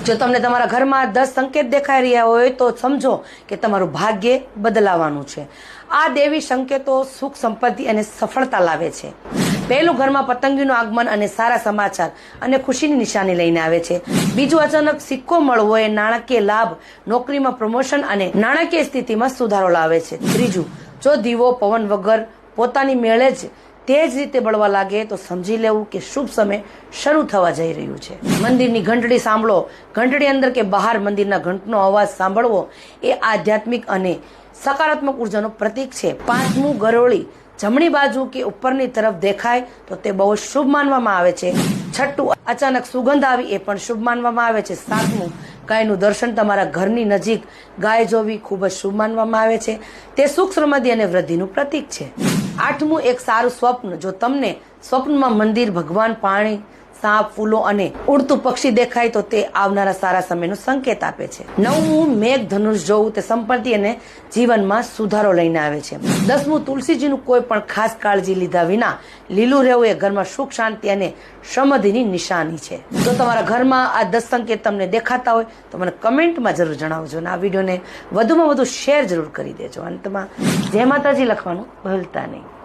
જો તમને તમારા ઘરમાં 10 સંકેત દેખાઈ રહ્યા હોય તો સમજો કે તમારું ભાગ્ય બદલાવાનું છે। આ દેવી સંકેતો સુખ, સંપત્તિ અને સફળતા લાવે છે। પહેલું, ઘરમાં પતંગીનું આગમન અને સારા સમાચાર અને ખુશીની નિશાની લઈને આવે છે। બીજું, અચાનક સિક્કો મળવો એ નાણાકીય લાભ, નોકરીમાં પ્રમોશન અને નાણાકીય સ્થિતિમાં સુધારો લાવે છે। ત્રીજું, જો દીવો પવન વગર પોતાની મેળે જ તે જ રીતે બળવા લાગે તો સમજી લેવું કે શુભ સમય શરૂ થવા જઈ રહ્યું છે। મંદિરની ઘંટડી સાંભળો। ઘંટડી અંદર કે બહાર મંદિરના ઘંટનો અવાજ સાંભળવો એ આધ્યાત્મિક અને સકારાત્મક ઉર્જાનું પ્રતીક છે। પાંચમું, ગરોળી જમણી બાજુ કે ઉપરની તરફ દેખાય તો તે બહુ શુભ માનવામાં આવે છે। છઠ્ઠું, અચાનક સુગંધ આવી એ પણ શુભ માનવામાં આવે છે। સાતમું, ગાયનું દર્શન તમારા ઘરની નજીક ગાય જોવી ખૂબ જ શુભ માનવામાં આવે છે। તે સુખ, સમૃદ્ધિ અને વૃદ્ધિનું પ્રતીક છે। આઠમું, એક સારું સ્વપ્ન। જો તમને સ્વપ્નમાં મંદિર, ભગવાન, પાણી, સાપ, ફૂલો અને ઉડતું પક્ષી દેખાય તો તે આવનારા સારા સમયનો સંકેત આપે છે। નવમું, મેઘ ધનુષ જોવું તે સંપત્તિ અને જીવનમાં સુધારો લઈને આવે છે। 10મું, તુલસીજીનું કોઈ પણ ખાસ કાળજી લીધા વિના લીલું રહેવું એ ઘરમાં સુખ, શાંતિ અને સમૃદ્ધિની નિશાની છે। જો તમારા ઘરમાં આ 10 સંકેત તમને દેખાતા હોય તો મને કમેન્ટમાં જરૂર જણાવજો અને આ વિડીયોને વધુમાં વધુ શેર જરૂર કરી દેજો। અંતમાં જય માતાજી લખવાનું ભૂલતા નહીં।